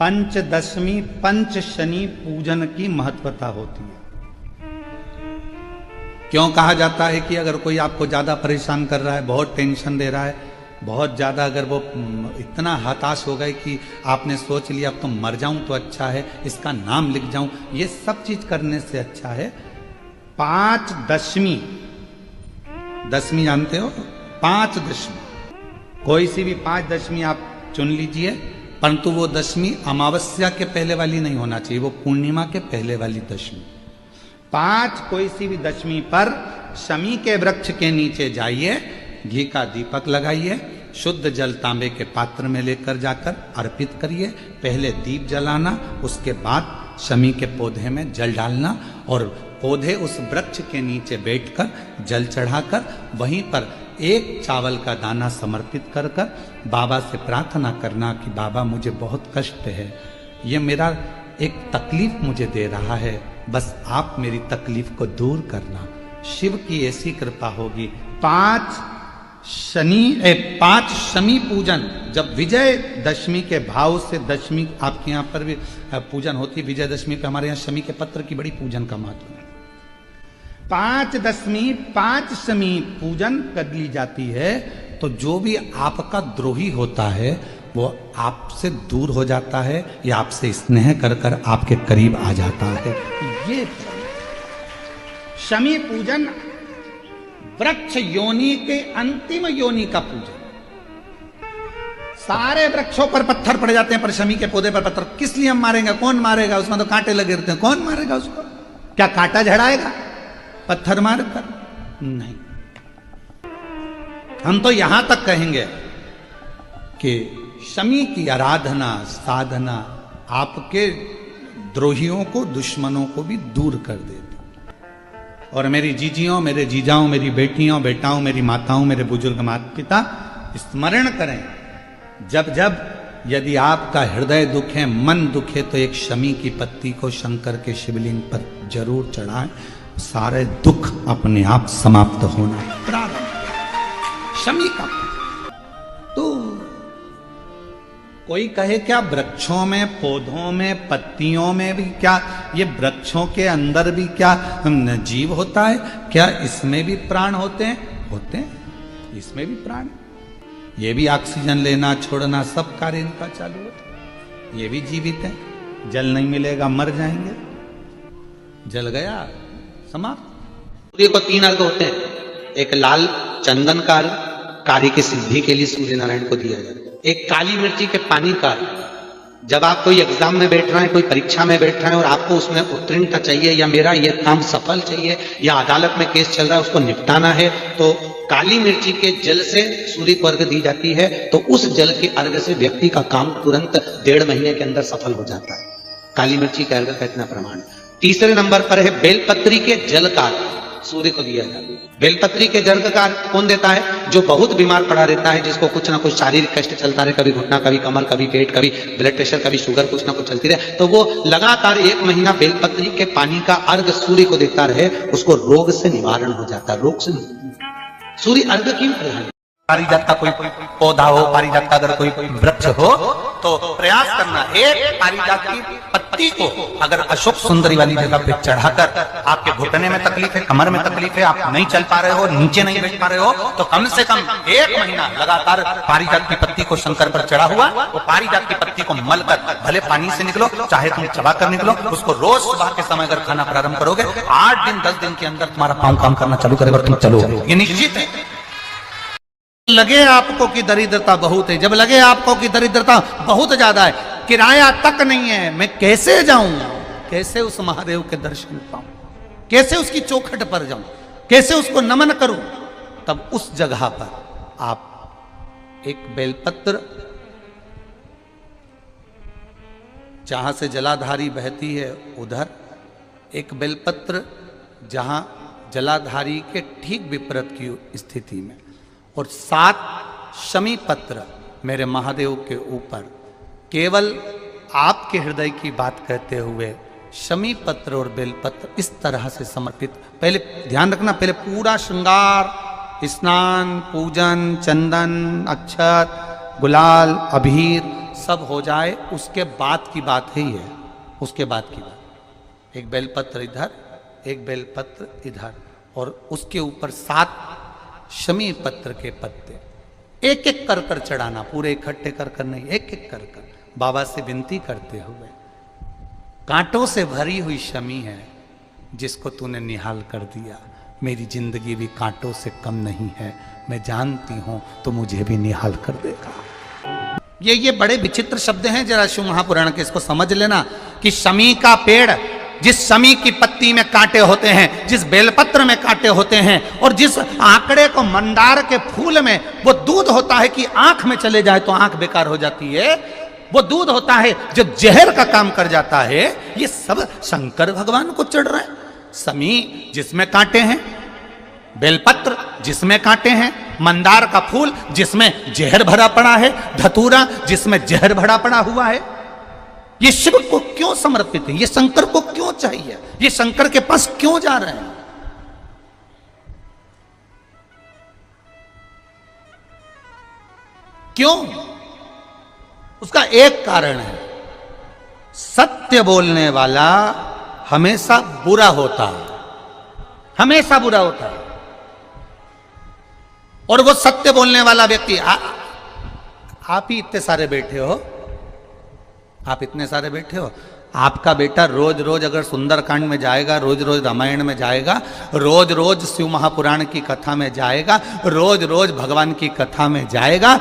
पंचदशमी पंच शनि पूजन की महत्वता होती है। क्यों कहा जाता है कि अगर कोई आपको ज्यादा परेशान कर रहा है, बहुत टेंशन दे रहा है, बहुत ज्यादा अगर वो इतना हताश हो गए कि आपने सोच लिया अब तो मर जाऊं तो अच्छा है, इसका नाम लिख जाऊं, ये सब चीज करने से अच्छा है पांच दशमी। दशमी जानते हो? पांच दशमी, कोई सी भी पांच दशमी आप चुन लीजिए, परंतु वो दशमी अमावस्या के पहले वाली नहीं होना चाहिए, वो पूर्णिमा के पहले वाली दशमी। पांच कोई सी भी दशमी पर शमी के वृक्ष के नीचे जाइए, घी का दीपक लगाइए, शुद्ध जल तांबे के पात्र में लेकर जाकर अर्पित करिए। पहले दीप जलाना, उसके बाद शमी के पौधे में जल डालना और पौधे उस वृक्ष के नीचे बैठकर जल चढ़ाकर वहीं पर एक चावल का दाना समर्पित कर कर बाबा से प्रार्थना करना कि बाबा मुझे बहुत कष्ट है, ये मेरा एक तकलीफ मुझे दे रहा है, बस आप मेरी तकलीफ को दूर करना। शिव की ऐसी कृपा होगी। पांच शमी पूजन, जब विजय दशमी के भाव से दशमी आपके यहाँ पर भी पूजन होती है, विजय दशमी पे हमारे यहाँ शमी के पत्र की बड़ी पूजन का महत्व है। पांच दशमी पांच शमी पूजन कर ली जाती है तो जो भी आपका द्रोही होता है वो आपसे दूर हो जाता है या आपसे स्नेह कर कर आपके करीब आ जाता है। ये शमी पूजन वृक्ष योनि के अंतिम योनि का पूजन। सारे वृक्षों पर पत्थर पड़ जाते हैं पर शमी के पौधे पर पत्थर किस लिए हम मारेंगे? कौन मारेगा? उसमें तो कांटे लगे रहते हैं, कौन मारेगा उसको? क्या कांटा झड़ाएगा पत्थर मार कर? नहीं। हम तो यहां तक कहेंगे कि शमी की आराधना साधना आपके द्रोहियों को, दुश्मनों को भी दूर कर देती। और मेरी जीजियों, मेरे जीजाओं, मेरी बेटियों, बेटाओं, मेरी माताओं, मेरे बुजुर्ग माता पिता स्मरण करें, जब जब यदि आपका हृदय दुखे, मन दुखे, तो एक शमी की पत्ती को शंकर के शिवलिंग पर जरूर चढ़ाएं, सारे दुख अपने आप समाप्त होना प्रारंभ। शमी का तो कोई कहे क्या वृक्षों में, पौधों में, पत्तियों में भी क्या, ये वृक्षों के अंदर भी क्या जीव होता है? क्या इसमें भी प्राण होते हैं? होते हैं, इसमें भी प्राण, ये भी ऑक्सीजन लेना छोड़ना सब कार्य इनका चालू है, ये भी जीवित है। जल नहीं मिलेगा मर जाएंगे, जल गया समाप्त। सूर्य को तीन अर्घ होते हैं, एक लाल चंदन का अर्घ कार्य की सिद्धि के लिए सूर्य नारायण को दिया जाता है, एक काली मिर्ची के पानी का, जब आप कोई एग्जाम में बैठ रहे हैं, कोई परीक्षा में बैठ रहे हैं और आपको उसमें उत्तीर्णता चाहिए या मेरा ये काम सफल चाहिए या अदालत में केस चल रहा है उसको निपटाना है, तो काली मिर्ची के जल से सूर्य को अर्घ दी जाती है, तो उस जल के अर्घ से व्यक्ति का काम तुरंत 1.5 महीने के अंदर सफल हो जाता है। काली मिर्ची के अर्घ का इतना प्रमाण। तीसरे नंबर पर है बेलपत्री के जल का सूर्य को दिया जाता है। बेलपत्री के जल का कौन देता है? जो बहुत बीमार पड़ा रहता है, जिसको कुछ ना कुछ शारीरिक कष्ट चलता रहे, कभी घुटना, कभी कमर, कभी पेट, कभी ब्लड प्रेशर, कभी शुगर, कुछ ना कुछ चलती रहे, तो वो लगातार 1 महीना बेलपत्री के पानी का अर्घ सूर्य को देता रहे, उसको रोग से निवारण हो जाता है। रोग से सूर्य अर्घ क्यों प्रधान? पारिजात का कोई पौधा हो, पारिजात का अगर कोई वृक्ष हो तो प्रयास करना, एक पारिजात की पत्ती को अगर अशोक सुंदरी वाली जगह पे चढ़ाकर, आपके घुटने में तकलीफ है, कमर में तकलीफ है, आप नहीं चल पा रहे हो, नीचे नहीं बैठ पा रहे हो, तो कम से कम 1 महीना लगातार पारिजात की पत्ती को शंकर पर चढ़ा हुआ, वो पारिजात की पत्ती को मलकर भले पानी से निकलो, चाहे तुम चबा कर निकलो, उसको रोज सुबह के समय अगर खाना प्रारंभ करोगे, 8 दिन 10 दिन के अंदर तुम्हारा पांव काम करना चालू करेगा और तुम चलोगे, ये निश्चित है। लगे आपको कि दरिद्रता बहुत है, जब लगे आपको कि दरिद्रता बहुत ज्यादा है, किराया तक नहीं है, मैं कैसे जाऊं, कैसे उस महादेव के दर्शन पाऊं, कैसे उसकी चौखट पर जाऊं, कैसे उसको नमन करूं, तब उस जगह पर आप एक बेलपत्र, जहां से जलाधारी बहती है उधर एक बेलपत्र, जहां जलाधारी के ठीक विपरीत की स्थिति में, और 7 शमी पत्र मेरे महादेव के ऊपर, केवल आपके हृदय की बात कहते हुए शमी पत्र और बेलपत्र इस तरह से समर्पित। पहले ध्यान रखना, पहले पूरा श्रृंगार, स्नान, पूजन, चंदन, अक्षत, गुलाल, अबीर सब हो जाए उसके बाद की बात ही है, उसके बाद की बात। एक बेलपत्र इधर, एक बेलपत्र इधर, और उसके ऊपर 7 शमी पत्र के पत्ते एक एक कर कर चढ़ाना, पूरे इकट्ठे कर कर नहीं, एक एक कर कर बाबा से विनती करते हुए। कांटों से भरी हुई शमी है जिसको तूने निहाल कर दिया, मेरी जिंदगी भी कांटों से कम नहीं है, मैं जानती हूं तो मुझे भी निहाल कर देगा। ये बड़े विचित्र शब्द हैं, जरा शिव महापुराण के इसको समझ लेना कि शमी का पेड़, जिस शमी की पत्ती में कांटे होते हैं, जिस बेलपत्र में कांटे होते हैं, और जिस आंकड़े को मंदार के फूल में वो दूध होता है कि आंख में चले जाए तो आंख बेकार हो जाती है, वो दूध होता है जो जहर का काम कर जाता है, ये सब शंकर भगवान को चढ़ रहा है। शमी जिसमें कांटे हैं, बेलपत्र जिसमें कांटे हैं, मंदार का फूल जिसमें जहर भरा पड़ा है, धतूरा जिसमें जहर भरा पड़ा हुआ है, ये शिव को क्यों समर्पित है, ये शंकर को क्यों चाहिए, ये शंकर के पास क्यों जा रहे हैं? क्यों? उसका एक कारण है, सत्य बोलने वाला हमेशा बुरा होता है, हमेशा बुरा होता है। और वो सत्य बोलने वाला व्यक्ति, आप ही इतने सारे बैठे हो, आप इतने सारे बैठे हो, आपका बेटा रोज रोज अगर सुंदरकांड में जाएगा, रोज रोज रामायण में जाएगा, रोज रोज शिव महापुराण की कथा में जाएगा, रोज रोज भगवान की कथा में जाएगा,